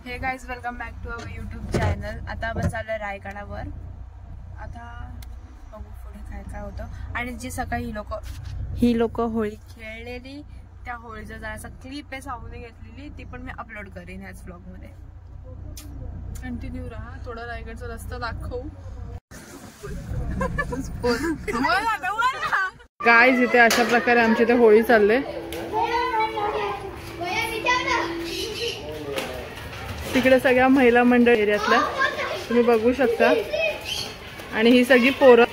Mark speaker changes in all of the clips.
Speaker 1: हे guys welcome back to our YouTube channel. आता आपण चाललोय रायगडावर। आता बघू पुढे काय काय होतं। आणि जी सकाळी ही लोक होळी खेळलेली त्या होळीचा जरासा क्लिप आहे साऊने घेतलेली, ती पण मी अपलोड करेन ह्याच ब्लॉग मध्ये। कंटिन्यू राहा, थोडा रायगडचा रस्ता दाखवू। गाइस इथे अशा प्रकारे आमची इथे होळी चालले। तिकडे सगळ्या महिला मंडळ एरियातल्या तुम्ही बघू शकता। आणि ही सगळी पोरं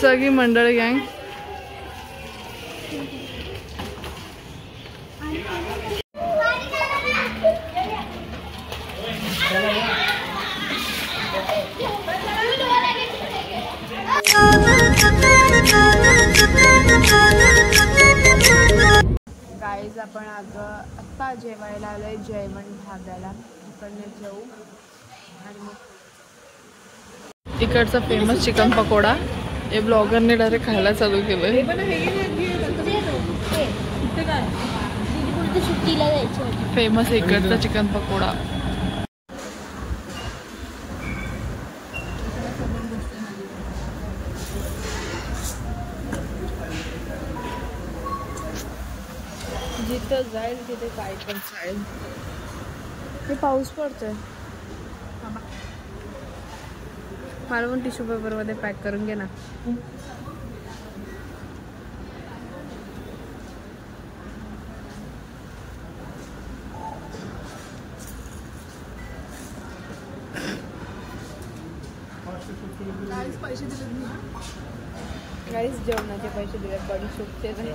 Speaker 1: सगळी मंडळ गँग। गाईज आपण आत्ता जेवायला आलोय जयमन ढाब्याला। इकडनं जेवू आणि मग इकडचा फेमस चिकन पकोडा हे ब्लॉगरने डायरेक्ट खायला चालू केलंय। फेमस इकडचा चिकन पकोडा। जिथं जाईल तिथे काय पण चालेल। हे पाऊस पडतोय, मला पण टिश्यू पेपर मध्ये पॅक करून घे ना। पैसे दिले गाईस, जेवणाचे पैसे दिले, बडी सुटते नाही।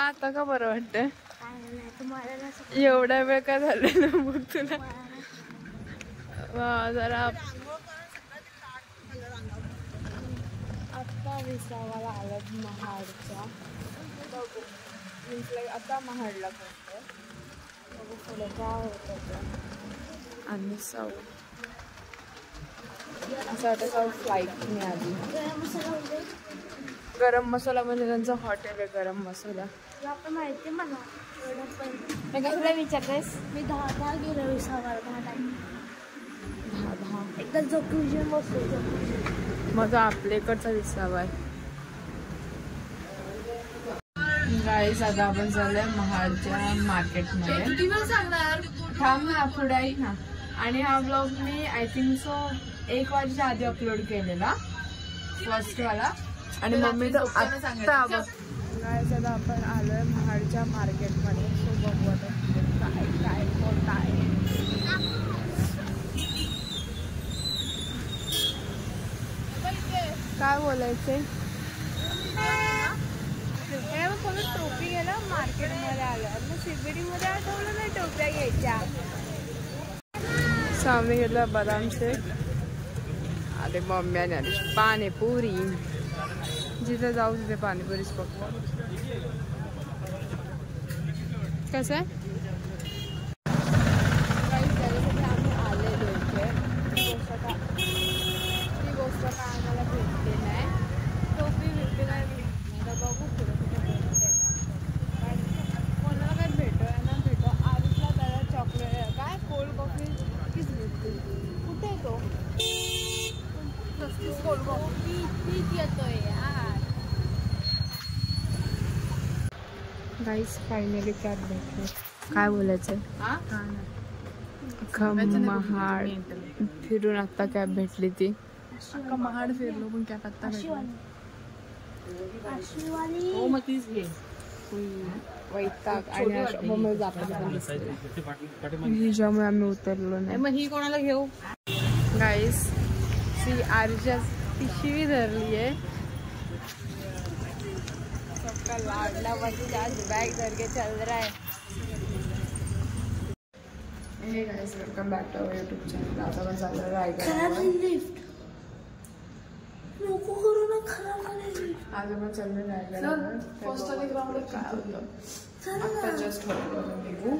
Speaker 1: आता का बरं वाटतंय? एवढा वेळ का झालेला मग तुला? जरा आता विसावाला आलं महाडचा। आता महाडला पोहोचतोय, बघू पुढे काय होतं। आणि असं वाटतं फ्लाईट मिळाली। गरम मसाला म्हणजे त्यांचं हॉटेल आहे गरम मसाला।
Speaker 2: माहिती मला कसला विचारतेस? मी 10 गेलो विसावाला, 10 एकदा झोपून बसलो।
Speaker 1: मग आपल्याकडचा विसावा आहे। गाईस आता आपण चाललोय महाडच्या मार्केटमध्ये। थांब ना पुढे आहे ना। आणि हा blog me I think so 1 वाजेच्या आधी अपलोड केलेला फर्स्ट वाला। आणि मम्मी तर आत्ता बघ। गाईस आता आपण आलोय महाडच्या मार्केटमध्ये। सो बघू आता काय काय होत आहे। काय बोलायचंय? टोपी गेला मार्केटमध्ये आलं मग CBD मध्ये आठवलं नाही टोप्या घ्यायच्या। सामने घेतला बदाम शेक। अरे मम्मीने आली पाणीपुरी। जिथे जाऊ तिथे पाणीपुरीच फक्त। कसं आहे? आम्ही आलेलो इथे ती गोष्ट काय आम्हाला भेटते नाही। टोपी भेटते नाही, बघू पुढे कुठे भेटते। कोणाला काय भेटो ना भेटो। आरुषला त्याला चॉकलेट काय कोल्ड कॉफी तीच भेटते। कुठे आहे तो? कोल्ड कॉफी तीच येतोय यार। गाईस फायनली कॅब भेटली। काय बोलायचंय? महाड फिरून आता कॅब भेटली। ती अख्खा महाड फिरलो पण कॅब आता भेटली। हो मग तीच घे। वैताग आणि हिच्यामुळे आम्ही उतरलो नाही। मग ही कोणाला घेऊ? गाइस सी आरजा पिशवी धरली है, सबका लाडला बच्चा आज बैग धर के चल रहा है। Hey guys welcome back to our YouTube channel. आता आपण चाललो रायगड।
Speaker 2: नको करू ना, खराब करायची।
Speaker 1: आज आपण चाललो रायगडवर। पोस्टल ग्राउंड काय होतं आता जस्ट होतो निघू।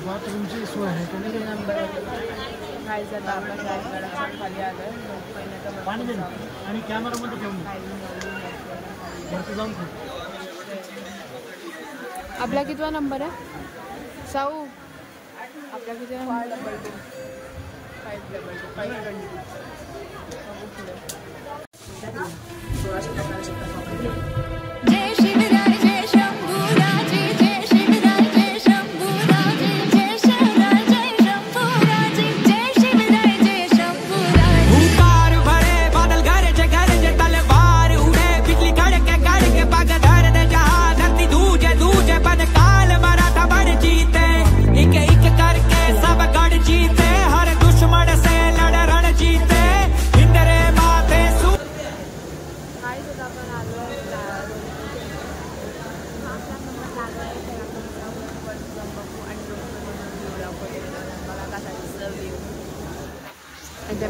Speaker 2: बाथरूमची सोय आहे का नाही?
Speaker 1: नंबर खायचं आता आपण रायगडाच्या खाली आलोय। पहिले तर
Speaker 2: आणि कॅमेरामध्ये ठेवून जाऊन
Speaker 1: आपला कितवा नंबर आहे साऊ? आपला किती नंबर? 5
Speaker 3: जय शिवराय जय शंभूराजे, जय शिवराय जय शंभूराजे, जय शिवराय जय शंभूराजे, जय शिवराय जय शंभूराजे।
Speaker 4: हुंकार भरे बादल गरजे गरजे, तलवार उड़े बिजली कड़के कड़के, पग धर दे जहां धरती दूजे दूजे, बन काल मराठा बड़ जीते, एक एक करके सब गढ़ जीते, हर दुश्मन से लड़ रण जीते, इंद्रे माथे सु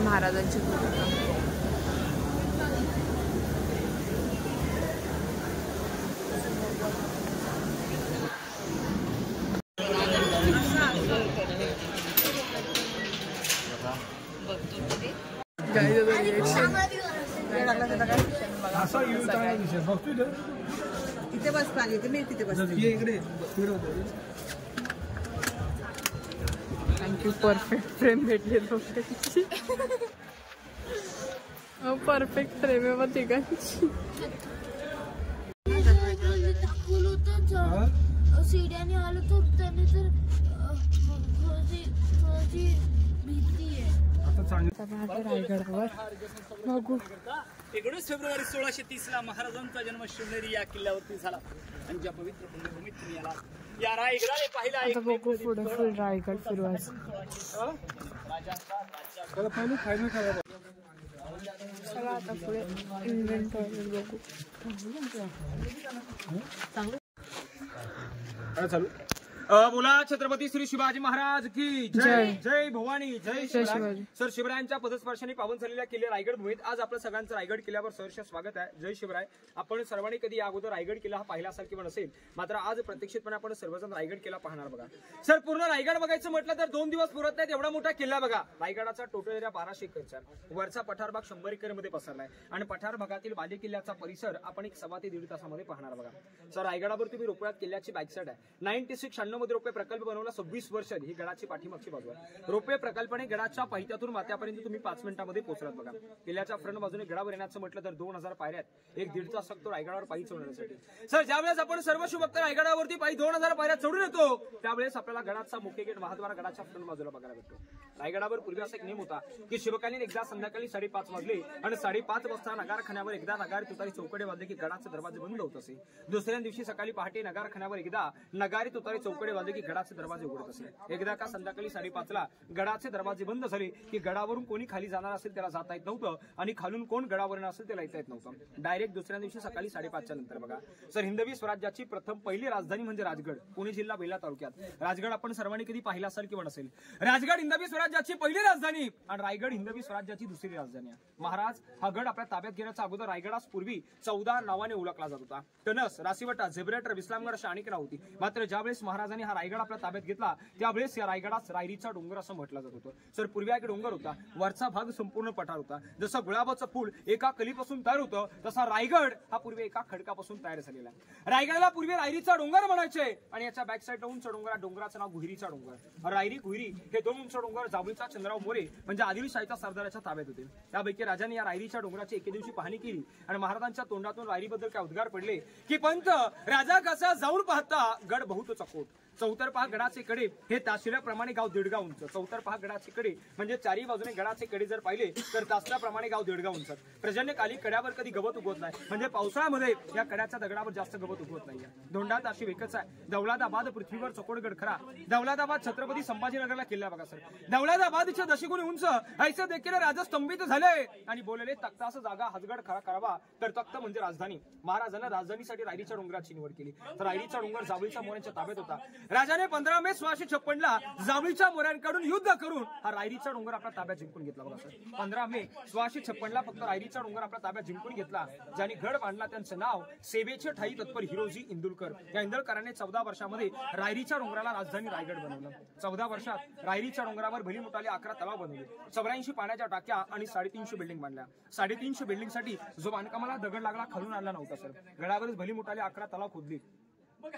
Speaker 1: महाराजांची
Speaker 5: तिथे बस पाणी येते, मी तिथे बस इकडे।
Speaker 1: थँक्यू, परफेक्ट फ्रेम भेटली दोघांची। परफेक्ट फ्रेम आहे मग तिघांची।
Speaker 2: सीड्याने आलो तो त्याने तर थोडी भीती आहे।
Speaker 1: रायगडावर बघू।
Speaker 6: 19 फेब्रुवारी 1630 ला महाराजांचा जन्म शिवनेरी या किल्ल्यावरती झाला आणि ज्या पवित्र भूमीत तुम्ही या रायगडाने पाहिला
Speaker 1: आता बघू पुढे फुल रायगड फिरवायचं। चला आता पुढे इन्व्हेंटरी बघू।
Speaker 6: चालू बोला छत्रपती श्री शिवाजी महाराज की जय। जय भवानी, जय शिवराय। सर शिवरायांच्या पदस्पर्शाने पावन झालेल्या किल्ले रायगड भूमीत आज आपलं सगळ्यांचं रायगड किल्ल्यावर सहर्ष स्वागत आहे। जय शिवराय। आपण सर्वांनी कधी या अगोदर रायगड किल्ला हा पाहिला असेल किंवा नसेल, मात्र आज प्रत्यक्षितपणे आपण सर्वजण रायगड किल्ला पाहणार बघा। सर पूर्ण रायगड बघायचं म्हटलं तर 2 दिवस पुरत नाहीत, एवढा मोठा किल्ला बघा। रायगडाचा टोटल एरिया 1200 एकरचा, वरचा पठार भाग 100 एकर मध्ये पसरलाय आणि पठार भागातील बाले किल्ल्याचा परिसर आपण 1 ते 1.5 तासामध्ये पाहणार बघा। सर रायगडावर तुम्ही रोपव्यात किल्ल्याची बॅक साइड आहे। 96 मध्ये रोपवे प्रकल्प बनवला, 26 वर्ष ही गडाची पाठीमागची बाजू आहे। रोपवे प्रकल्पाने गडाच्या पायथ्यातून माथ्यापर्यंत तुम्ही 5 मिनिटांमध्ये पोहोचलात बघा। किल्ल्याच्या फ्रंट बाजूने गडावर येण्याचं म्हटलं तर 2000 पायऱ्या, 1-1.5 तास लागतो रायगडावर पायी चढण्यासाठी। सर ज्यावेळेस आपण सर्व शिवभक्त रायगडावरती पायी 2000 पायऱ्या चढून येतो, त्यावेळेस आपल्याला गडाचा मुख्य गेट महाद्वार गडाच्या फ्रंट बाजूला बघायला भेटतो। रायगडावर पूर्वी असा एक नियम होता की शिवकालीन एकदा संध्याकाळी 5:30 वाजले आणि 5:30 वाजता नगारखान्यावर एकदा नगारी तुतारी चौकडे वाजले की गडाचे दरवाजे बंद होत असे। दुसऱ्या दिवशी सकाळी पहाटे नगारखान्यावर एकदा नगारी तुतारी चौकडे वाजले की गडाचे दरवाजे उघडत असे। एकदा का संध्याकाळी 5:30 ला गडाचे दरवाजे बंद झाले की गडावरून कोणी खाली जाणार असेल त्याला जाता येत नव्हतं आणि खालून कोण गडावर येणार असेल त्याला येता येत नव्हतं। डायरेक्ट दुसऱ्या दिवशी सकाळी 5:30 नंतर बघा। सर हिंदवी स्वराज्याची प्रथम पहिली राजधानी म्हणजे राजगड, पुणे जिल्हा बेला तालुक्यात। राजगड आपण सर्वांनी कधी पाहिला असेल किंवा नसेल। राजगड हिंदवी स्वराज्याची पहिली राजधानी आणि रायगड हिंदवी स्वराज्याची दुसरी राजधानी आहे। महाराज हा गड आपल्या ताब्यात घेण्याच्या अगोदर रायगडास पूर्वी 14 नावाने ओळखला जात होता। टणस, रासीवटा, झेब्रेटर, विस्लामगड अशी अनेक नाव होती। मात्र ज्यावेळेस महाराजांनी हा रायगड आपल्या ताब्यात घेतला त्यावेळेस या रायगडास रायरीचा डोंगर असं म्हटलं जात होतं। सर पूर्वी एक डोंगर होता, वरचा भाग संपूर्ण पठार होता। जसं गुलाबाचं फूल एका कलीपासून तयार होतं, तसा रायगड हा पूर्वी एका खडकापासून तयार झालेला आहे। रायगडाला पूर्वी रायरीचा डोंगर म्हणायचे आणि याच्या बॅक साइड उंच डोंगर, डोंगराचं नाव गुहिरीचा डोंगर। रायरी गुहिरी हे 2 उंच डोंगर जावळीचा चंद्रराव मोरे म्हणजे आदिलशाहीच्या सरदाराच्या ताब्यात होते। त्यापैकी राजांनी या रायरीच्या डोंगराची एके दिवशी पाहणी केली आणि महाराजांच्या तोंडातून रायरीबद्दल काय उद्गार पडले की पंत राजा कसा जाऊन पाहता गड बहुत चकोट। चौतरपा गडाचे कडे हे ताशिल्याप्रमाणे गाव 1.5 गाव उंच. चौतरपा गडाचे कडे म्हणजे चारी बाजूने गडाचे कडे जर पाहिले तर ताशिल्याप्रमाणे गाव 1.5 गाव उंच. पर्जन्यकाली कड्यावर कधी गवत उगवत नाही, म्हणजे पावसाळ्यामध्ये या कड्याच्या दगडावर जास्त गवत उगवत नाही. धोंडात अशी वेकच आहे. दौलताबाद पृथ्वीवर चकोडगड खरा. दौलताबाद छत्रपती संभाजीनगरला किल्ला बघा सर. दौलताबादच्या दशगुणी उंच ऐसे देखील राजा स्तंभित झाले आणि बोलले तख्तास जागा हजगड खरा करावा तर तख्त म्हणजे राजधानी. महाराजांना राजधानीसाठी रायरीच्या डोंगराची निवड केली. तर रायरीचा डोंगर जावळीच्या मोऱ्यांच्या ताब्यात होता. राजाने 15 मे 1656 जावळीच्या मोऱ्यांकडून युद्ध करून हा रायरीचा डोंगर आपल्या ताब्यात जिंकून घेतला बघा सर. 15 मे 1656 फक्त रायरीचा डोंगर आपल्या ताब्यात जिंकून घेतला. ज्यांनी गड बांधला त्यांचं नाव सेवेचे ठाई तत्पर हिरोजी इंदुलकर. या इंदुलकरांनी 14 वर्षामध्ये रायरीच्या डोंगराला राजधानी रायगड बनवलं. 14 वर्षात रायरीच्या डोंगरावर भली मोठाले 11 तलाव बनवले, 84 पाण्याच्या टाक्या आणि 350 बिल्डिंग बांधल्या. 350 बिल्डिंगसाठी जो बांधकामाला दगड लागला खालून आणला नव्हता सर. गडावरच भली मोठाले 11 तलाव खोदली,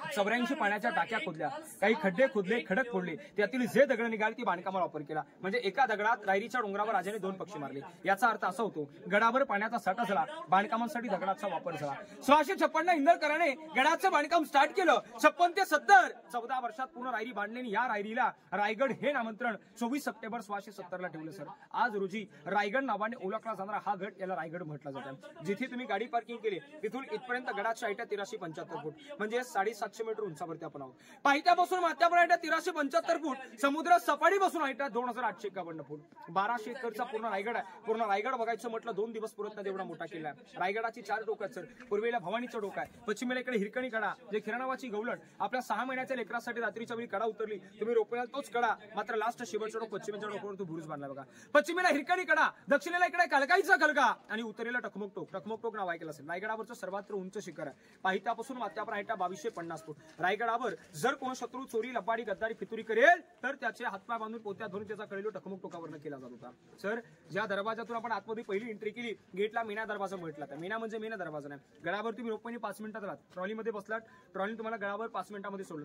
Speaker 6: 84 पाण्याच्या टाक्या खोदल्या, काही खड्डे खोदले, खडक फोडले, त्यातील जे दगड निघाले ती बांधकामाला वापर केला. म्हणजे एका दगडात रायरीच्या डोंगरावर राजाने 2 पक्षी मारले. याचा अर्थ असा होतो गडावर पाण्याचा साठा झाला, बांधकामासाठी दगडाचा वापर झाला. 1656 इंदुलकराने गडाचं बांधकाम स्टार्ट केलं. 56 ते 70 14 वर्षात पूर्ण रायरी बांधलेली या रायरीला रायगड हे नामंत्रण 24 सप्टेंबर 1670 ठेवलं सर. आज रोजी रायगड नावाने ओळखला जाणारा हा गड याला रायगड म्हटलं जातं. जिथे तुम्ही गाडी पार्किंग केली तिथून इथपर्यंत गडाच्या हाईट 1375 फूट म्हणजे 750 मीटर उंचावरती आपण आहोत. पायथ्यापासून माथ्यापर्यंत 1375 फूट, समुद्र सपाटीपासून हाईट 2851 फूट. 1200 एकरचा पूर्ण रायगड आहे. पूर्ण रायगड बघायचं म्हटलं 2 दिवस पुरत नाही एवढा मोठा किल्ला आहे. रायगडाची 4 टोक आहेत सर. पूर्वेला भवानीचं डोक आहे, पश्चिमेला इकडे हिरकणी कडा जे खिराणावाची गवलण आपल्या 6 महिन्याच्या लेकरासाठी रात्रीच्या वेळी कडा उतरली तुम्ही रोपण्याला तोच कडा, मात्र लास्ट शेवटचा डोक पश्चिमेच्या डोकावर तो बुरुज बांधला बघा. पश्चिमेला हिरकणी कडा, दक्षिणेला इकडे कलकाईचा कलका आणि उत्तरेला टकमक टोक. टकमक टोक नाव ऐकलं असेल. रायगडावरचं सर्वात उंच शिखर आहे. पायथ्यापासून माथ्यापर्यंत 2250 फूट. रायगडावर जर कोण शत्रू चोरी लबाडी गद्दारी फितुरी करेल तर त्याचे हातपाय बांधून पोत्यात धरून त्याचा कळेलो टकमक टोकावरनं केला जात होता सर. ज्या दरवाजातून आपण आतमध्ये पहिली एंट्री केली गेटला मीना दरवाजा म्हटला तर मीना म्हणजे मीना दरवाजा नाही. गडावर तुम्ही रोपणे 5 मिनिटात राहत, ट्रॉलीमध्ये बसलात, ट्रॉली तुम्हाला गडावर 5 मिनिटांमध्ये सोडलं.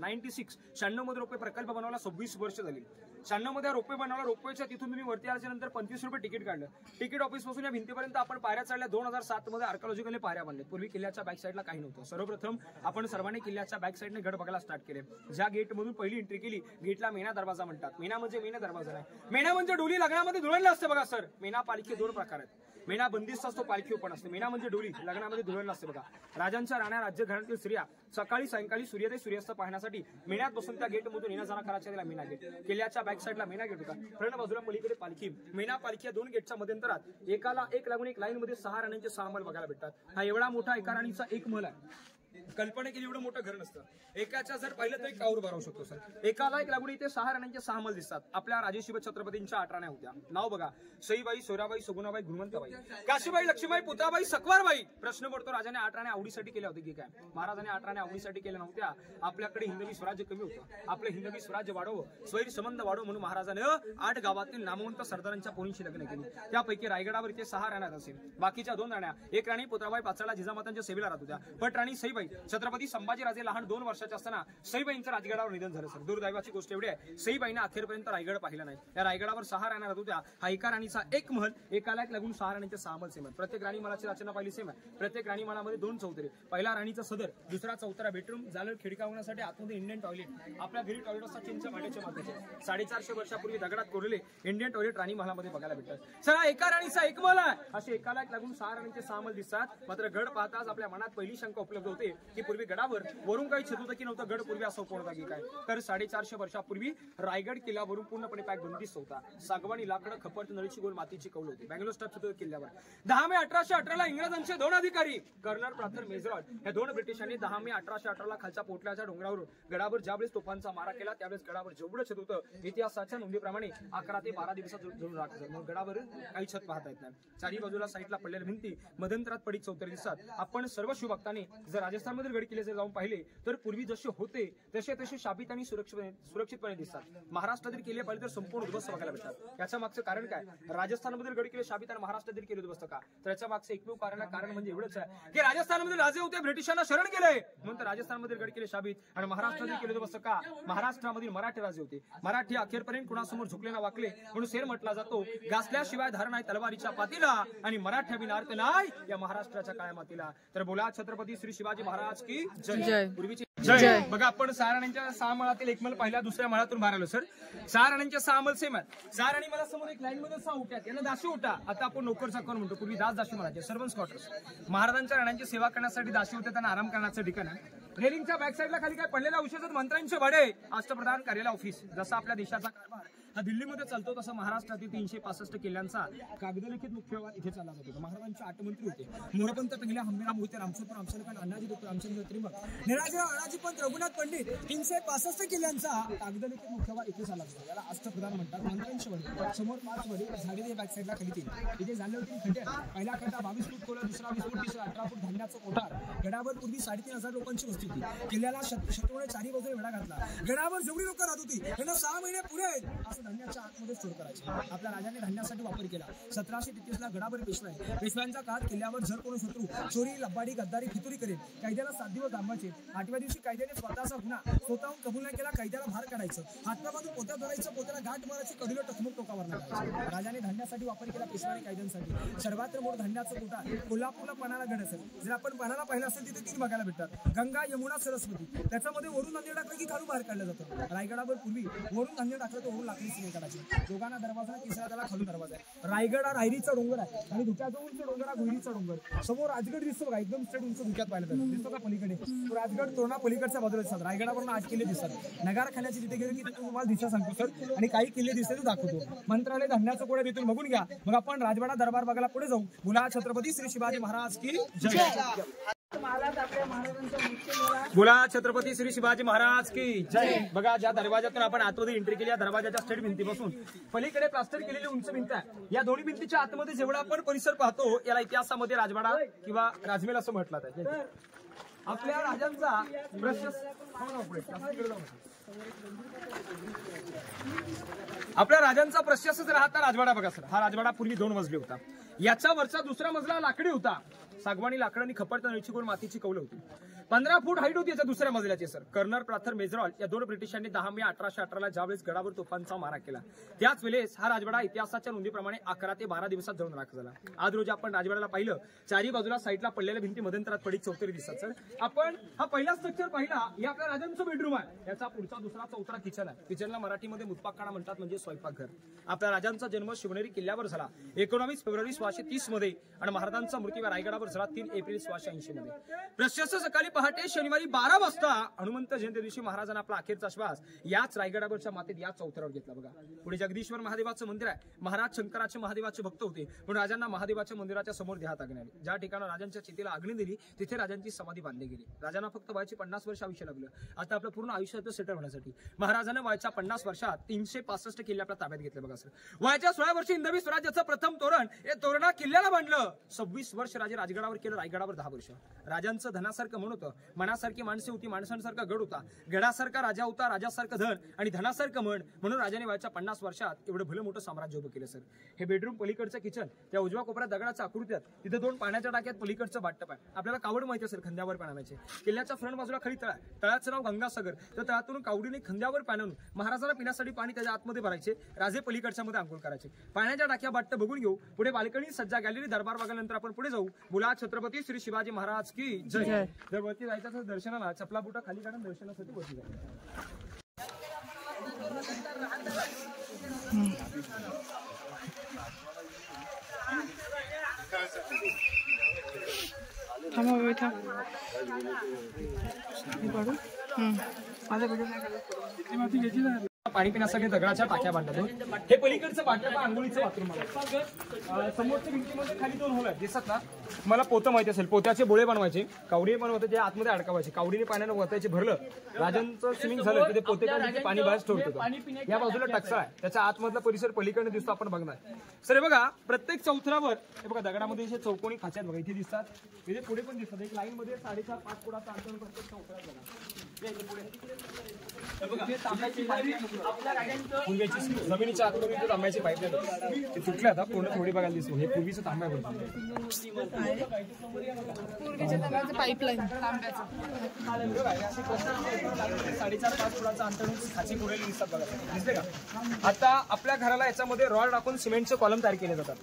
Speaker 6: 96 मध्ये रोपवे प्रकल्प बनवला, 26 वर्ष झाली. 96 मध्ये रोपवे बनवला. रोपवेच्या तिथून तुम्ही वरती आल्याच्या नंतर 25 रुपये तिकीट काढलं. तिकीट ऑफिस पासून या भिंतीपर्यंत आपण पायऱ्या चढल्या. 2007 मध्ये आर्किओलॉजिकली पायऱ्या बांधल्या. पूर्वी किल्ल्याच्या बॅक साईडला काही नव्हतं. सर्वप्रथम आपण सर्वांनी किल्ल्याच्या बॅक साईडने गड बघायला स्टार्ट केले. ज्या गेट मधून पहिली एंट्री केली गेटला मेना दरवाजा म्हणतात. मेना म्हणजे मेना दरवाजा नाही. मेना म्हणजे डोली लग्नामध्ये धुळणला असते बघा सर. मेना पालखी 2 प्रकार आहेत. मेना बंदिस्त असतो, पालखी ओपन असते. मेना म्हणजे डोली लग्नामध्ये धुळणला असते बघा. राजांच्या राण्या राज्यघराण्यातील स्त्रिया सकाळी सायंकाळी सूर्योदय सूर्यास्त पाहण्यासाठी मेन्यात बसून त्या गेट मधून येणं जाणं करायच्या त्याला मेना गेट. किल्ल्याच्या बॅक साईडला मेना गेट होता. फ्रंट बाजूला पलीकडे पालखी. मेना पालखी या 2 गेटच्या मध्यंतरात एकाला एक लागून एक लाईन मध्ये 6 राण्यांचे 6 महल बघायला भेटतात. हा एवढा मोठा एका राणीचा एक महल आहे. कल्पना केली एवढं मोठं घर नसतं. एकाच्या जर पाहिलं तर एक टावर भरावू शकतो सर. एकाला एक लागून इथे 6 राण्यांचे 6 महल दिसतात. आपल्या राजेशिव छत्रपतींच्या 8 राण्या होत्या. नाव बघा: सईबाई, सोराबाई, सगुणाबाई, गुणवंतबाई, काशीबाई, लक्ष्मीबाई, पुताबाई, सकवारबाई. प्रश्न पडतो राजाने 8 राण्या आवडीसाठी केल्या होत्या की काय? महाराजाने 8 राण्या आवडीसाठी केल्या नव्हत्या. आपल्याकडे हिंदवी स्वराज्य कमी होतं. आपलं हिंदवी स्वराज्य वाढवं, स्वैर संबंध वाढव म्हणून महाराजाने 8 गावातील नामवंत सरदारांच्या पोरींशी लग्न केली. त्यापैकी रायगडावर इथे 6 राण्या असेल. बाकीच्या 2 राण्या, एक राणी पुताबाई पाचाळा जिजामातांच्या सेवेला राहत होत्या. पट राणी सईबाई. छत्रपती संभाजीराजे लहान 2 वर्षाचे असताना सईबाईंचं राजगडावर निधन झालं सर. दुर्दैवाची गोष्ट एवढी आहे सईबाईंना अखेरपर्यंत रायगड पाहिला नाही. या रायगडावर 6 राण्या राहत होत्या. हा एका राणीचा एक महल, एकाला एक लागून 6 राण्यांचे 6 महल सेम आहेत. प्रत्येक राणी महालाची रचना पाहिली सेम आहे. प्रत्येक राणी महालामध्ये 2 चौतरे. पहिला राणीचा सदर, दुसरा चौतरा बेडरूम, झालं खिडका होण्यासाठी आतमध्ये इंडियन टॉयलेट. आपल्या घरी टॉयलेट असतात चिंच मांडीच्या मातीचे. 450 वर्षापूर्वी दगडात कोरलेले इंडियन टॉयलेट राणी महालामध्ये बघायला भेटतात. सर एका राणीचा एक महल आहे. असे एकाला एक लागून 6 राणींचे 6 महल दिसतात. मात्र गड पाहताच आपल्या मनात पहिली शंका उपलब्ध होते की पूर्वी गडावर वरून काही छत होतं की नव्हतं. गड पूर्वी असं होता की काय? तर 450 वर्षापूर्वी रायगड किल्ल्यावरून पूर्णपणे पॅक बंदिस्त होता. सागवानी, लाकडं, खपट, नळीची गोल, मातीची कौल होती. बँगलोर स्टॅप होतं किल्ल्यावर. 10 मे 1818 इंग्रजांचे 2 अधिकारी कर्नल प्रार्थर मेजरॉड या 2 ब्रिटिशांनी 10 मे 1818 खालच्या पोटल्याच्या डोंगरावरून गडावर ज्यावेळेस तोफांचा मारा केला त्यावेळेस गडावर जेवढं छत होतं इतिहासाच्या नोंदीप्रमाणे 11 ते 12 दिवसात जळून राखलं. मग गडावर काही छत पाहता येत नाही. चारी बाजूला साईडला पडलेल्या भिंती, मध्यंतरात पडीक चौतरे दिसतात. आपण सर्व शिवभक्तांनी जर राजस्थानमधील गड किल्ले जर जाऊन पाहिले तर पूर्वी जसे होते तसे शाबित आणि सुरक्षितपणे दिसतात. महाराष्ट्रातील किल्ले पाहिले तर संपूर्ण उद्ध्वस्त बघायला भेटतात. याच्या मागचं कारण काय? राजस्थानमधील गड किल्ले शाबित आणि महाराष्ट्रातील किल्ले उद्ध्वस्त का? तर याच्या मागचं एकमेव कारण म्हणजे एवढंच आहे की राजस्थानमधील राजे होते, ब्रिटिशांना शरण गेले म्हणून राजस्थानमधील गड किल्ले शाबित आणि महाराष्ट्रातील किल्ले उद्ध्वस्त का? महाराष्ट्रामधील मराठी राजे होते. मराठी अखेरपर्यंत कुणासमोर झुकले ना वाकले म्हणून शेर म्हटला जातो. घासल्याशिवाय धार नाही तलवारीच्या पातीला आणि मराठ्या विना अर्थ नाही या महाराष्ट्राच्या काळ्या मातीला. तर बोला छत्रपती श्री शिवाजी महाराज महाराज की जय. पूर्वीची जय. बघा आपण 6 राण्यांच्या 6 मळातील एक मल पहिल्या दुसऱ्या मळातून बाहेर आलो सर. 6 राण्यांच्या 6 मल सेम आहेत. 6 राणी मला समोर एक लाईन मध्ये 6 उठ्यात, यांना दाशी उठा. आता आपण नोकर चाकर म्हणतो, पूर्वी दाशी म्हणायचे, सर्वंट क्वार्टर्स. महाराजांच्या राण्यांची सेवा करण्यासाठी दाशी होते, त्यांना आराम करण्याचं ठिकाण आहे. रेलिंगच्या बॅक साईडला खाली काय पडलेल्या औषधात मंत्र्यांचे भाडे, अष्टप्रधान कार्यालय ऑफिस. जसा आपल्या देशाचा कारभार हा दिल्लीमध्ये चालतो तसा महाराष्ट्रातील 365 किल्ल्यांचा कागदलिखित मुख्य व्यवहार इथे चालला जातो. महाराजांचे 8 मंत्री होते. मोरपंत पहिल्या हंबीराम मोहिते, रामचंद्र रामचंद्र अण्णाजी डॉक्टर रामचंद्र त्रिमक, निराजी अणाजी पंत, रघुनाथ पंडित, 365 किल्ल्यांचा कागदलिखित मुख्य व्यवहार इथे चालला जातो. याला अष्टप्रधान म्हणतात. मंत्र्यांचे वडील समोर 5 वडील झाडे बॅक साईडला खाली 3 इथे झाले होते खड्डे. पहिला खड्डा 22 फूट खोल, दुसरा 20 फूट, तिसरा 18 फूट धान्याचं कोठार. गडावर पूर्वी 3,500 लोकांची वस्ती होती. किल्ल्याला शत्रूने 4 बाजूने वेढा घातला. गडावर जेवढी लोक राहत होती त्यांना 6 महिने पुढे आहेत असं धान्याच्या आतमध्ये स्टोर करायचे. आपल्या राजाने धान्यासाठी वापर केला. 1733 ला गडावर पेशवा आहे. पेशव्यांच्या काळात किल्ल्यावर जर कोणी शत्रू चोरी, लबाडी, गद्दारी, फितुरी करेल, कायद्याला 7 दिवस थांबायचे. 8व्या दिवशी कायद्याने स्वतःचा गुन्हा स्वतःहून कबूल नाही केला, कायद्याला भार काढायचं, हाताबाजून पोत्यात धरायचं, पोत्याला गाठ मारायची, कडीला टकमक टोकावर लागायचं. राजाने धान्यासाठी वापर केला, पेशवाने कायद्यांसाठी. सर्वात मोठं धान्याचं कोठार कोल्हापूरला पणाला गड असेल. जर आपण पणाला पाहिलं असेल तिथे 3 बघायला भेटतात, गंगा, यमुना, सरस्वती. त्याच्यामध्ये वरून धान्य टाकलं की खालून बाहेर काढलं जातं. रायगडावर पूर्वी वरून धान्य टाकलं तर वरून लाकडी सिने काढायची. दोघांना दरवाजा, तिसरा त्याला खालून दरवाजा आहे. रायगड हा रायरीचा डोंगर आहे आणि धुक्याचा उंच डोंगर हा गोहिरीचा डोंगर. समोर राजगड दिसतो बघा, एकदम स्ट्रेट उंच धुक्यात पाहिलं जातं. दिसतो का पलीकडे तो राजगड, तोरणा पलीकडच्या बाजूला दिसतात. रायगडावरून 8 किल्ले दिसतात. नगार खाण्याची तिथे गेलो की तुम्हाला दिशा सांगतो सर, आणि काही किल्ले दिसते ते दाखवतो. मंत्रालय धान्याचं कोडे तिथून बघून घ्या. मग आपण राजवाडा दरबार बघायला पुढे जाऊ. बोला छत्रपती श्री शिवाजी महाराज की जय. बोला छत्रपती श्री शिवाजी महाराज की जय. बघा ज्या दरवाजातून आपण आतमध्ये एंट्री केली, या दरवाजाच्या स्ट्रेट भिंतीपासून पलीकडे प्लास्टर केलेली उंच भिंत आहे. या दोन्ही भिंतीच्या आतमध्ये जेवढा आपण परिसर पाहतो याला इतिहासामध्ये राजवाडा किंवा राजमेल असं म्हटलं जातं. आपल्या राजांचा आपल्या राजांचा प्रशस्त राहता राजवाडा बघा सर. हा राजवाडा पूर्वी 2 मजली होता. याच्या वरचा दुसरा मजला लाकडी होता. सागवानी लाकडांनी खपडता नळीची गोल मातीची कौल होती. 15 फूट हाईट होती याच्या दुसऱ्या मजल्याची सर. कर्नल प्रार्थर मेजरॉल या 2 ब्रिटिशांनी 10 मे 1818 ला ज्यावेळेस गडावर तोफांचा मारा केला त्याच वेळेस हा राजवाडा इतिहासाच्या नोंदीप्रमाणे 11 ते 12 दिवसात जळून राख झाला. आज रोजी आपण राजवाड्याला पाहिलं, 4ही बाजूला साईडला पडलेल्या भिंती मध्यंतरात पडीत चौतरी दिसतात सर. आपण हा पहिला स्ट्रक्चर पाहिला, हे आपल्या राजांचं बेडरूम आहे. याचा पुढचा दुसरा चौथरा किचन आहे. किचनला मराठीमध्ये मुतपाकखाना म्हणतात, म्हणजे स्वयंपाकघर. आपल्या राजांचा जन्म शिवनेरी किल्ल्यावर झाला 19 फेब्रुवारी 1630 मध्ये आणि महाराजांचा मृत्यू रायगडावर झाला 3 एप्रिल 1680 मध्ये. प्रशस्त सकाळी पहाटे शनिवारी 12 वाजता हनुमंत जयंती दिवशी महाराजांना आपला अखेरचा श्वास याच रायगडावरच्या मातेत याच चौथऱ्यावर घेतला. बघा पुढे जगदीश्वर महादेवाचं मंदिर आहे. महाराज शंकराचे महादेवाचे भक्त होते, पण राजांना महादेवाच्या मंदिराच्या समोर देहात आग्नी आली. ज्या ठिकाणी राजांच्या चितेला अग्नी दिली तिथे राजांची समाधी बांधली गेली. राजांना फक्त वयाची 50 वर्ष आयुष्य लागलं. आता आपलं पूर्ण आयुष्यात सेटल होण्यासाठी महाराजांना वयाच्या 50 वर्षात 365 किल्ले आपल्या ताब्यात घेतले. बघा सर, वयाच्या 16 वर्षी हिंदवी स्वराज्याचं प्रथम तोरण हे तोरणा किल्ल्याला बांधलं. 26 वर्ष राजे राजगडावर केलं, रायगडावर 10 वर्ष. राजांचं धनासारखं मन होतं, मनासारखी माणसे होती, माणसांसारखा गड होता, गडासारखा राजा होता, राजासारखं धन आणि धनासारखं मन. म्हणून राजाने वयाच्या 50 वर्षात एवढं भलं मोठं साम्राज्य उभं केलं सर. हे बेडरूम, पलीकडचं किचन, त्या उजव्या कोपऱ्यात दगडाच्या आकृत्यात, तिथे 2 पाण्याच्या टाक्यात, पलीकडचं बाटप आहे. आपल्याला कावड माहिती असेल, खंद्यावर पाण्याचे. किल्ल्याच्या फ्रंट बाजूला खाली तळा, तळाचं नाव गंगासागर. तर तळातून कावडीने खंद्यावर पाण्यानं महाराजांना पिण्यासाठी पाणी त्याच्या आतमध्ये भरायचे. राजे पलीकडच्या मध्ये आंघोळ करायचे. पाण्याच्या टाक्या बाटप बघून घेऊ. पुढे बाल्कनी, सज्जा, गॅलरी, दरबार बघाल्यानंतर आपण पुढे जाऊ. बोला छत्रपती श्री शिवाजी महाराज की जय. जर वरती जायचं असेल दर्शनाला, चपला बुटा खाली काढून दर्शनासाठी वरती जायचं. पाणी पिण्यासाठी दगडाच्या टाक्या बांधल्या. हे पलीकडचं बाटप आंघोळीचं बाथरूम आहे. समोरच्या भिंतीमध्ये खाली 2 होल आहेत, दिसतात ना. मला पोतं माहिती असेल, पोत्याचे बोळे बनवायचे, कावडी बनवते, जे आतमध्ये अडकावायचे, कावडीने पाण्यानं वतायचे. भरलं राजांचं स्विमिंग झालं ते पोत्याच्या पाणी बाहेर स्टोर होतं. या बाजूला टक्सा आहे, त्याच्या आतमधला परिसर पलीकडे दिसतो, आपण बघणार. सर बघा, प्रत्येक चौथऱ्यावर हे बघा दगडामध्ये असे चौकोनी खाच्यात बघा इथे दिसतात, इथे पुढे पण दिसतात. एक लाईन मध्ये 4.5-5 फुटाचा अंतर प्रत्येक चौथऱ्यात बघा. जमिनीच्या आतमध्ये तांब्याची पाईपलाईन ते तुटल्या आता पूर्ण थोडी बघायला दिसतो. हे पूर्वीचं तांब्या होतं.
Speaker 1: पूर्वीच्या तांब्याचं पाईपलाईन तांब्याचं
Speaker 6: 4.5-5 फुटाचं अंतर खाची पुढे दिसतात बघा. दिसते का? आता आपल्या घराला याच्यामध्ये रॉड टाकून सिमेंटचे कॉलम तयार केले जातात.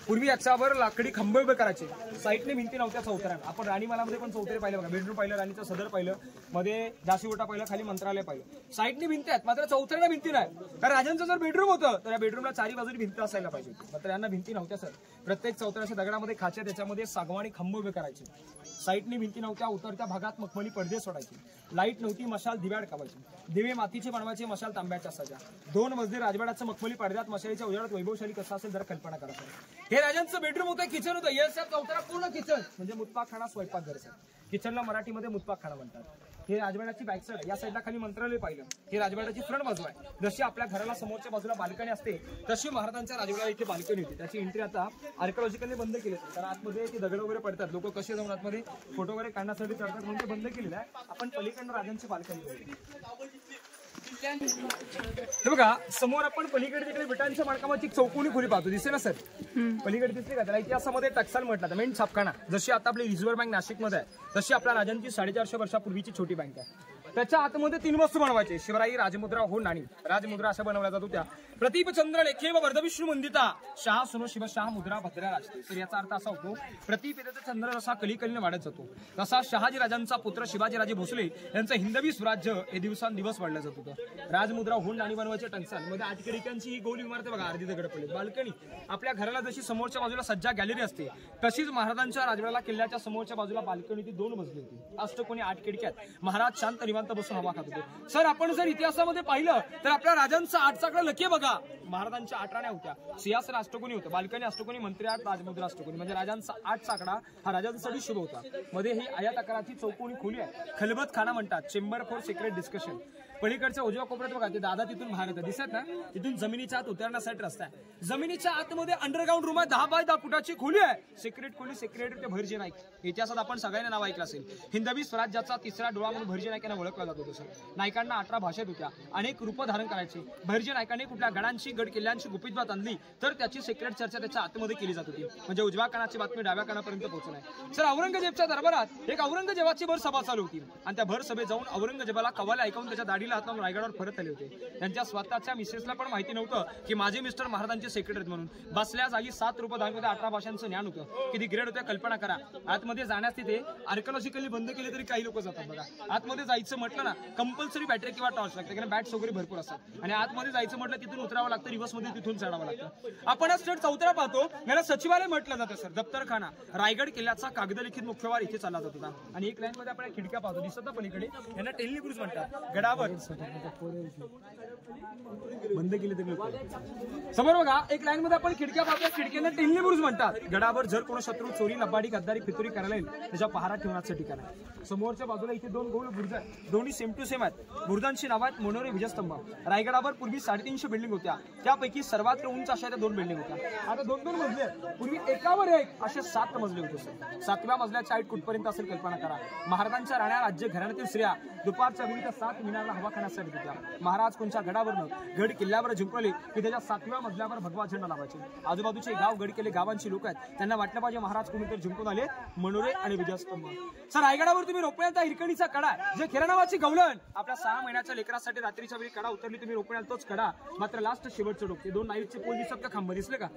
Speaker 6: पूर्वी याच्यावर लाकडी खंबे उभे करायचे. साईडने भिंती नव्हत्या चौथऱ्यानं. आपण राणीमालामध्ये पण चौथरे पाहिलं बघा. बेडरूम पाहिलं, राणीचं सदर पाहिलं, मध्ये जाशीगोटा पाहिलं, खाली मंत्रालय पाहिलं. साईडने भिंती आहेत मात्र चौथऱ्याला भिंती नाही. कारण राजांचं जर बेडरूम होतं तर या बेडरूमला चारी बाजूनी भिंत असायला पाहिजे. मात्र यांना भिंती नव्हत्या सर. प्रत्येक चौथऱ्याच्या दगडामध्ये खाच्या, त्याच्यामध्ये सागवानी खंब उभे करायचे. साईडने भिंती नव्हत्या. उतरत्या भागात मखमली पडदे सोडायचे. लाईट नव्हती. मशाल दिव्याड कावायची. दिवे मातीचे बनवायचे, मशाल तांब्याच्या असायच्या. 2 मजली राजवाड्याचं मखमली पडद्यात मशालीच्या उजेडात वैभवशाली कसं असेल जरा कल्पना करा. हे राजांचं बेडरूम होतं. किचन होतं. येस या चौथरा पूर्ण किचन म्हणजे मुतपाकखाना, स्वयंपाकघर. किचनला मराठीमध्ये मुतपाकखाना म्हणतात. हे राजवाड्याची बॅक साईड. या साईडला खाली मंत्रालय पाहिलं. हे राजवाड्याची फ्रंट बाजू आहे. जशी आपल्या घराला समोरच्या बाजूला बाल्कनी असते तशी महाराजांच्या राजवाड्याला इथे बाल्कनी होती. त्याची एंट्री आता आर्किओलॉजिकलने बंद केली आहे. कारण आतमध्ये ती दगड वगैरे पडतात. लोक कसे जाऊन आतमध्ये फोटो वगैरे काढण्यासाठी चढतात म्हणून ते बंद केलेलं आहे. आपण पलीकडनं राजांची बाल्कनी बघू. हे बघा समोर आपण पलीकडे तिकडे विटांच्या माळकामाची चौकोनी खोली पाहतो. दिसते ना सर? पलीकडे दिसते का? त्याला इतिहासामध्ये टक्साल म्हटलं. मेन छापखाना. जशी आता आपली रिझर्व्ह बँक नाशिकमध्ये आहे तशी आपल्या राजांची 450 वर्षापूर्वीची छोटी बँक आहे. त्याच्या आतमध्ये 3 वस्तू बनवायचे. शिवराई, राजमुद्रा हो नाणी. राजमुद्रा अशा बनवल्या जात होत्या. प्रतीपचंद्र लेखे व वर्धविष्णू वंदिता शाह सुनो शिवशाह मुद्रा भद्रा राजते. तर याचा अर्थ असा होतो प्रतीप येथे चंद्र जसा कलीकलीने वाढत जातो तसा शहाजी राजांचा पुत्र शिवाजीराजे भोसले यांचं हिंदवी स्वराज्य हे दिवसांदिवस वाढलं जात होतं. राजमुद्रा होऊन नाणी बनवायचे. टंकसाल मध्ये 8 खिडक्यांची ही गोल इमारत बघा. अर्धी दगड पडली. बाल्कनी. आपल्या घराला जशी समोरच्या बाजूला सज्जा गॅलरी असते तशीच महाराजांच्या राजवाड्याला किल्ल्याच्या समोरच्या बाजूला बाल्कनी ती 2 मजली होती. अष्टकोनी 8 खिडक्यात महाराज शांत निवांत बसून हवा खात होते. सर आपण जर इतिहासामध्ये पाहिलं तर आपल्या राजांचा 8 चाकडा लकी बघा. महाराजांच्या 8 राण्या होत्या. सिंहासन अष्टकोनी होतं. बाल्कनी अष्टकोनी, मंत्री 8, राजमुद्रा अष्टकोनी. म्हणजे राजांचा 8 चाकडा हा राजांसाठी शुभ होता. मध्ये ही आयात आकाराची चौकोनी खोली आहे. खलबत खाना म्हणतात. Chamber for secret discussion. पलीकडच्या उजव्या कोपऱ्यात बघा ते दादा तिथून बाहेर येतात. दिसत ना? तिथून जमिनीच्या आत उतरण्यासाठी रस्ता आहे. जमिनीच्या आतमध्ये अंडरग्राऊंड रूम आहे. 10 बाय 10 फुटाची खोली आहे. सिक्रेट खोली. सेक्रेटरी ते भैरजी नाईक. इतिहासात आपण सगळ्यांना नाव ऐकलं असेल. हिंदवी स्वराज्याचा 3रा डोळा म्हणून भैरजी नाईक यांना ओळखला जात होतं सर. नायकांना 18 भाषेत होत्या. अनेक रूप धारण करायचे. भैरजी नायकांनी कुठल्या गडांची गड किल्ल्यांची गुपित बात आणली तर त्याची सिक्रेट चर्चा त्याच्या आतमध्ये केली जात होती. म्हणजे उजव्या कानाची बातमी डाव्या कानापर्यंत पोहोचणार. सर औरंगजेबच्या दरबारात एक औरंगजेबाची भर सभा चालू होती आणि त्या भर सभेत जाऊन औरंगजेबाला कवाले ऐकून त्याच्या दाढीला हात लावून रायगडावर परत आले होते. त्यांच्या स्वतःच्या मिसेसला पण माहिती नव्हतं की माझे मिस्टर महाराजांचे सेक्रेटरी म्हणून. बसल्या जागी 7 रूप धारणमध्ये 18 भाषांचं ज्ञान होतं. किती ग्रेड होत्या कल्पना करा. आतमध्ये जाण्यास तिथे आर्किओलॉजिकली बंद केले तरी काही लोक जातात बघा. आतमध्ये जायचं म्हटलं ना कंपल्सरी बॅटरी किंवा टॉर्च लागते. कारण बॅट्स वगैरे भरपूर असतात. आणि आतमध्ये जायचं म्हटलं तिथून उतरावं लागतं. रिव्हर्समध्ये तिथून चढावं लागतं. आपण आज स्टेट चौथरा पाहतो. याला सचिवालय म्हटलं जातं सर. दप्तरखाना. रायगड किल्ल्याचा कागदलिखित मुख्यवार इथे चालला जात होता. आणि एक लाईन मध्ये आपण खिडक्या पाहतो. दिसत ना पलीकडे. यांना टेल्ली ब्रुज म्हणतात. गडावर बंद केले तरी समोर बघा एक लाईन मध्ये आपण खिडक्या पाहतो. खिडक्यांना टेल्ली ब्रुज म्हणतात. गडावर जर कोण शत्रू चोरी, लबाडी, गद्दारी, फितुरी करायला येईल त्याच्या पहारा ठेवण्याचं ठिकाण आहे. समोरच्या बाजूला इथे 2 गोल बुर्ज आहेत. दोन्ही सेम टू सेम आहेत. बुर्जांची नाव आहेत मनोरे, विजयस्तंभ. रायगडावर पूर्वी 350 बिल्डिंग होत्या. त्यापैकी सर्वात उंच अशा त्या 2 बिल्डिंग होत्या. आता 2-2 मजले आहेत. पूर्वी एकावर एक असे 7 मजले होते सर. 7व्या मजल्याच्या हाईट कुठपर्यंत असेल कल्पना करा. महाराजांच्या राण्या, राज्य घराण्यातील स्त्रिया दुपारच्या वेळी त्या 7 मिनारला हवा खाण्यासाठी होत्या. महाराज कोणत्या गडावरनं गड किल्ल्यावर झुंपले की त्याच्या 7व्या मजल्यावर भगवा झेंडा लावायचे. आजूबाजूचे गाव, गड किल्ले, गावांची लोक आहेत. त्यांना वाटलं पाहिजे महाराज कोणीतरी जिंकून आले. मनोरे आणि विजयस्तंभ. सर रायगडावर तुम्ही रोपण्याचा हिरकणीचा कडा जे खेरा नावाची गवलन आपल्या 6 महिन्याच्या लेकरासाठी रात्रीच्या वेळी कडा उतरली तुम्ही रोपण्यात तोच कडा. मात्र लास्ट शेवटचं टोक ते 2 नाईटचे पोल दिसत का खांब दिसले का?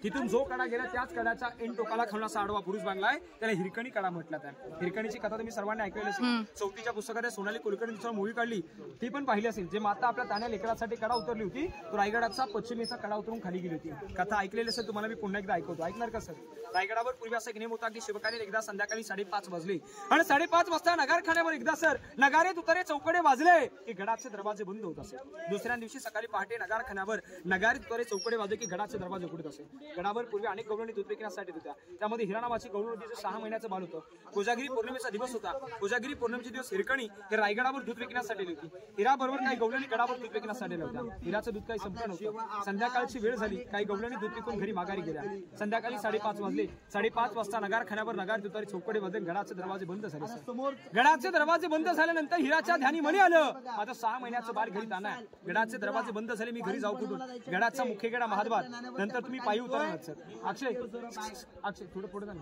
Speaker 6: तिथून जो कडा गेला त्याच कडाच्या एंड टोकाला खालचा आडवा पुरुष बांधलाय. त्याला हिरकणी कडा म्हटलं आहे. हिरकणीची कथा तुम्ही सर्वांनी ऐकलेली असेल. चौथीच्या पुस्तकात सोनाली कुलकर्णी तिच्यावर मूवी काढली ती पण पाहिली असेल. जे माता आपल्या तान्या लेकरासाठी कडा उतरली होती तो रायगडाचा पश्चिमेचा कडा उतरून खाली गेली होती. कथा ऐकलेली असेल. तुम्हाला मी पुन्हा एकदा ऐकवतो. ऐकणार का सर? रायगडावर पूर्वी असा एक नियम होता की शिवकालीन एकदा संध्याकाळी 5:30 वाजले आणि 5:30 वाजता नगारखान्यावर एकदा सर नगारे तुतारे चौकडे वाजले की गडाचे दरवाजे बंद होत असे. दुसऱ्या दिवशी सकाळी पहाटे नगारखान्यावर नगारे तुतारे चौकडे वाजले की गडाचे दरवाजे उघडत असे. गडावर पूर्वी अनेक गवळणी दूध विकण्यासाठी होत्या. त्यामध्ये हिरा नावाची गवळण होती जे 6 महिन्याचं बाल होतं. कोजागिरी पौर्णिमेचा दिवस होता. कोजागिरी पौर्णिमेचे दिवस हिरकणी हे रायगडावर दूध विकण्यासाठी होती. हिरा बरोबर काही गवळणी गडावर दूध विकण्यासाठी होत्या. हिराचं दूध काही संपलं नव्हतं. संध्याकाळची वेळ झाली. काही गवळणी दूध विकून घरी माघारी गेल्या. संध्याकाळी 5:30 वाजले. 5:30 वाजता नगारखान्यावर नगार तुतारी चौकडे वाजले. गडाचे दरवाजे बंद झाले. गडाचे दरवाजे बंद झाल्यानंतर हिराच्या ध्यानी म्हणी आलं, माझं 6 महिन्याचं बाळ घरी ताना आहे. गडाचे दरवाजे बंद झाले, मी घरी जाऊ कुठून? गडाचा मुख्य गेडा महाद्वार. नंतर तुम्ही पायी उतरणार सर. अक्षय थोडं पुढे जा.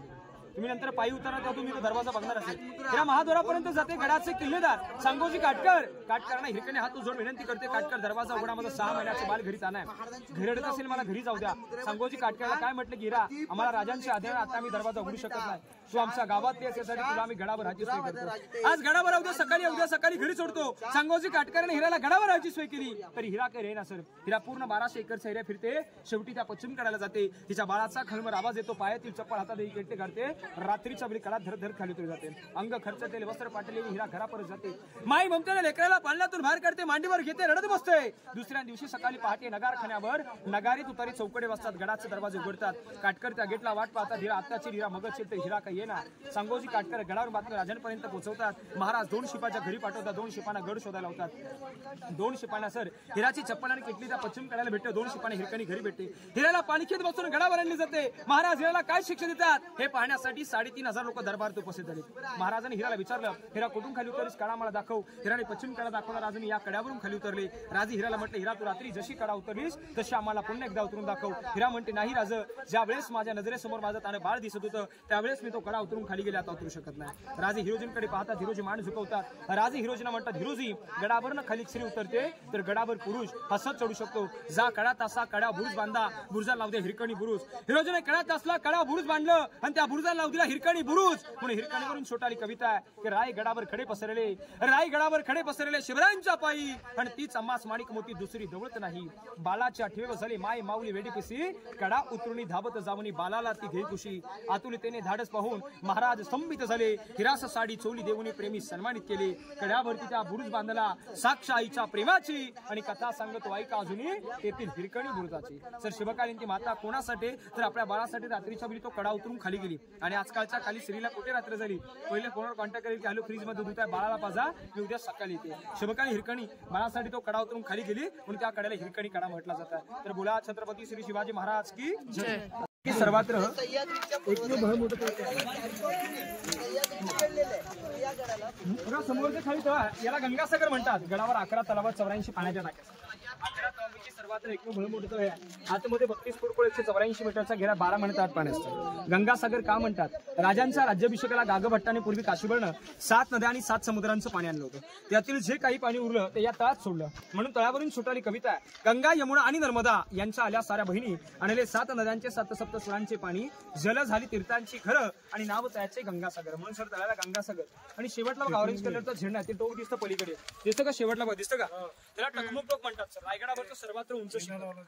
Speaker 6: तुम्ही नंतर पायी उतरणार तेव्हा तुम्ही धर्माचा बघणार असेल. या महाद्वारापर्यंत जाते गडाचे किल्लेदार सांगोजी काटकरांना हिरकणे हात जोडून विनंती करते, काटकर दरवाजा उघडा, माझं 6 महिन्याचं बाल घरी ताना आहे. घरी अडत असेल, मला घरी जाऊ द्या. सांगोजी काटकरला काय म्हटलं की हिरा, आम्हाला राजांची आज्ञा, आता आम्ही दरवाजा उघडू शकत नाही. तू आमच्या गावात यासाठी तुला आम्ही गडावर राहायची सोय करतो. आज गडावर उद्या सकाळी घरी सोडतो. सांगोजी काटकराने हिराला गडावर राहायची सोय केली. तरी हिरा काही ना सर. हिरा पूर्ण 1200 एकरच्या एरिया फिरते. शेवटी त्या पश्चिम कडाला जाते. तिच्या बाळाचा खळमर आवाज येतो. पायातील चप्पल हातात एकटे काढते. रात्रीच्या वेळी कडा धर खाली उतरू जाते. अंग खर्चतेले वस्त्र पाटलेली हिरा घरापर्यंत जाते. माई ममतेने लेकराला पाळण्यातून बाहेर काढते. मांडीवर घेते, रडत बसते. दुसऱ्या दिवशी सकाळी पहाटे नगारखान्यावर नगारीत उतारी चौकडे वाजतात. गडाचे दरवाजे उघडतात. काटकर त्या गेटला वाट पाहतात. हिरा आत्ताची हिरा मगच येते. हिरा काही येणार. सांगोजी काटकर गडावर बातमी राजांपर्यंत पोहोचवतात. महाराज 2 शिपाच्या घरी पाठवतात. 2 शिपांना गड शोधायला होतात. 2 शिपांना सर हिराची चप्पल आणि किटली त्या पश्चिम कडाला भेटते. 2 शिपांना हिरकणी घरी भेटते. हिराला पाणीखेत बसून गडावर आणली जाते. महाराज हिराला काय शिक्षा देतात हे पाहण्यासाठी 3,500 लोक दरबारात उपस्थित झाले. महाराजांनी हिराला विचारलं, हिरा कुठून खाली उतरलीस? कडा मला दाखव. हिराने पश्चिम कडा दाखवला. राजांनी या कड्यावरून खाली उतरले. राजे हिराला म्हटले, हिरा तू रात्री जशी कडा उतरलीस तशी आम्हाला पुन्हा एकदा उतरून दाखव. हिरा म्हणते, नाही राज, ज्या वेळेस माझ्या नजरेसमोर माझं ताने बाळ दिसत होतं त्यावेळेस मी तो कडा उतरून खाली गेला, आता उतरू शकत नाही. राजे हिरोजींकडे पाहतात. हिरोजी मान झुकवतात. राजे हिरोजींना म्हणतात, हिरोजी गडावरनं खाली स्त्री उतरते तर गडावर पुरुष हसत चढू शकतो. जा कडा तासा कडा बुरुज बांधा. बुरुजा लावू दे हिरकणी बुरुज. हिरोजीने कडा तासला कडा बुरुज बांधलं आणि त्या बुरुजाला लावू दिला हिरकणी बुरुज. म्हणून हिरकणीवरून छोटाली कविता आहे की राय गडावर खडे पसरले शिवरायांच्या पायी आणि तीच अम्मास माणिक मोती दुसरी दवळत नाही. बालाच्या ठेव झाली माय माऊली वेडी पिसी. कडा उतरुणी धावत जावणी बालाला ती घे खुशी. आतुरतेने धाडस पाहून महाराज स्तंभित झाले. हिरास साडी चोली देऊनी प्रेमी सन्मानित केले. कड्यावरती त्या बुरुज बांधला साक्ष आईच्या प्रेमाची आणि कथा सांगतो ऐका अजूनही तेथील हिरकणी बुरुजाची. सर शिवकालीन ती माता कोणासाठी तर आपल्या बाळासाठी रात्रीच्या वेळी तो कडा उतरून खाली गेली. आणि आजकालच्या खाली स्त्रीला कुठे रात्र झाली, पहिले फोनवर कॉन्टॅक्ट करेल की हॅलो फ्रीज मध्ये दूध आहे बाळाला पाजा, मी उद्या सकाळी येते. शुभकाळी हिरकणी बाळासाठी तो कडा उतरून खाली गेली म्हणून त्या कड्याला हिरकणी कडा म्हटला जातात. तर बोला छत्रपती श्री शिवाजी महाराज की जय. सर्वत्र समोरचे खाली तलाव याला गंगासागर म्हणतात. गडावर 11 तलावात 84 पाण्याच्या टाक्या. 11 तलावांची सर्वात मोठं आहे. आतमध्ये 32 फूट 184 मीटरचा घेरा 12 महिने आत पाणी असतं. गंगासागर का म्हणतात? राजांच्या राज्याभिषेकाला गागभट्टाने पूर्वी काशीवरनं 7 नद्या आणि 7 समुद्रांचं पाणी आणलं होतं. त्यातील जे काही पाणी उरलं ते या तळात सोडलं. म्हणून तळावरून छोटाली कविता आहे, गंगा यमुना आणि नर्मदा यांच्या आल्या साऱ्या बहिणी आणले 7 नद्यांचे 7 सप्तस्वरांचे पाणी. जल झाली तीर्थांची घरं आणि नाव तळ्याचे गंगासागर. म्हणून सर तळ्याला गंगासागर. आणि शेवटला ऑरेंज कलरचा झेंडा ते टोक दिसतं पलीकडे, दिसतं का? शेवटला दिसतं का? त्याला टकमक टोक म्हणतात सर. रायगडावरचं सर्वात उंच शिखर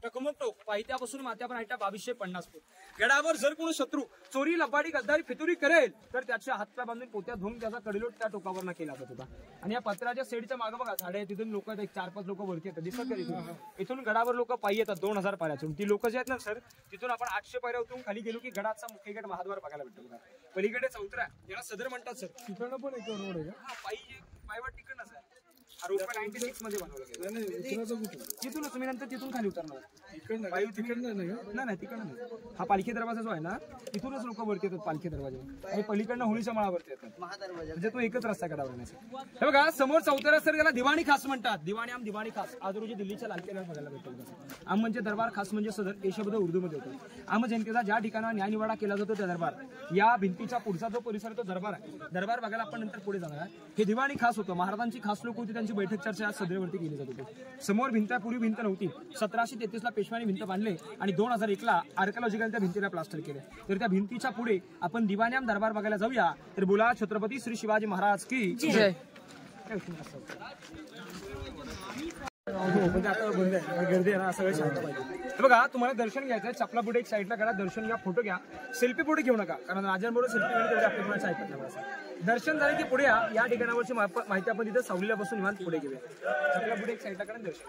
Speaker 6: टकमक टोक. पायथ्यापासून माथ्यापर्यंत 2250 फूट. गडावर जर कोणी शत्रू चोरी लबाडी गद्दारी फितुरी करेल तर त्याच्या हातपाय बांधून पोत्यात धुवून त्याचा कडलोट त्या टोकावर केला जात होता. आणि या पत्राच्या सेडच्या मागे बघा झाडे आहे, तिथून लोक 4-5 लोक वरती येतात, दिसत का? इथून गडावर लोक पायी येतात 2000 पायऱ्यातून. ती लोक जे आहेत ना सर, तिथून आपण 800 पायऱ्या उतरून खाली गेलो की गडाचा मुख्य गेट महाद्वार बघायला भेटतो. बघा पलीकडे चौथरा याला सदर म्हणतात सर. तिकडनं पण एक रोड आहे का? पायवाट तिकडनंच आहे. रोड 96 मध्ये बनवलं गेलं. तिथूनच तुम्ही नंतर तिथून खाली उतरणार. तिकडनं नाही तिकडनं. हा पालखी दरवाजा जो आहे ना तिथूनच लोक वरती येतात पालखी दरवाजा आणि पलीकडनं होळीच्या माळावरती येतात. म्हणजे तो एकच रस्ता गडावरण्याचा. हे बघा समोर चौथरा सर त्याला दिवाणी खास म्हणतात. दिवाणी खास आज रोजी दिल्लीच्या लाल किल्ल्यावर बघायला भेटतो. आम म्हणजे दरबार, खास म्हणजे सदर. हे शब्द उर्दूमध्ये होतो. आम जनतेचा ज्या ठिकाणी न्यायनिवाडा केला जातो त्या दरबार. या भिंतीच्या पुढचा जो परिसर तो दरबार आहे. दरबार बघायला आपण नंतर पुढे जाणार. हे दिवाणी खास होतं. महाराजांची खास लोक होती, त्यांची बैठक चर्चा आज सदरेवरती केली जात होती. समोर भिंत पूर्वी भिंत नव्हती. 1733 ला पेशव्यांनी भिंत बांधले आणि 2001 आर्किओलॉजिकल त्या भिंतीला प्लास्टर केले. तर त्या भिंतीच्या पुढे आपण दिवाण्याम दरबार बघायला जाऊया. तर बोला छत्रपती श्री शिवाजी महाराज की जय. म्हणजे आता बंद आहे, गर्दी आहे ना, सगळं शांत पाहिजे. बघा तुम्हाला दर्शन घ्यायचं आहे, चपला पुढे एक साईडला करा, दर्शन घ्या, फोटो घ्या. सेल्फी पुढे घेऊ नका, कारण राजांबरोबर सेल्फी घेणं तेवढे आपल्या कोणाचं ऐकत नाही. दर्शन झाले की पुढे या ठिकाणावरची माहिती आपण तिथं सावलीला बसून निवांत पुढे घेऊया. चपला पुढे एक साईडला करा, दर्शन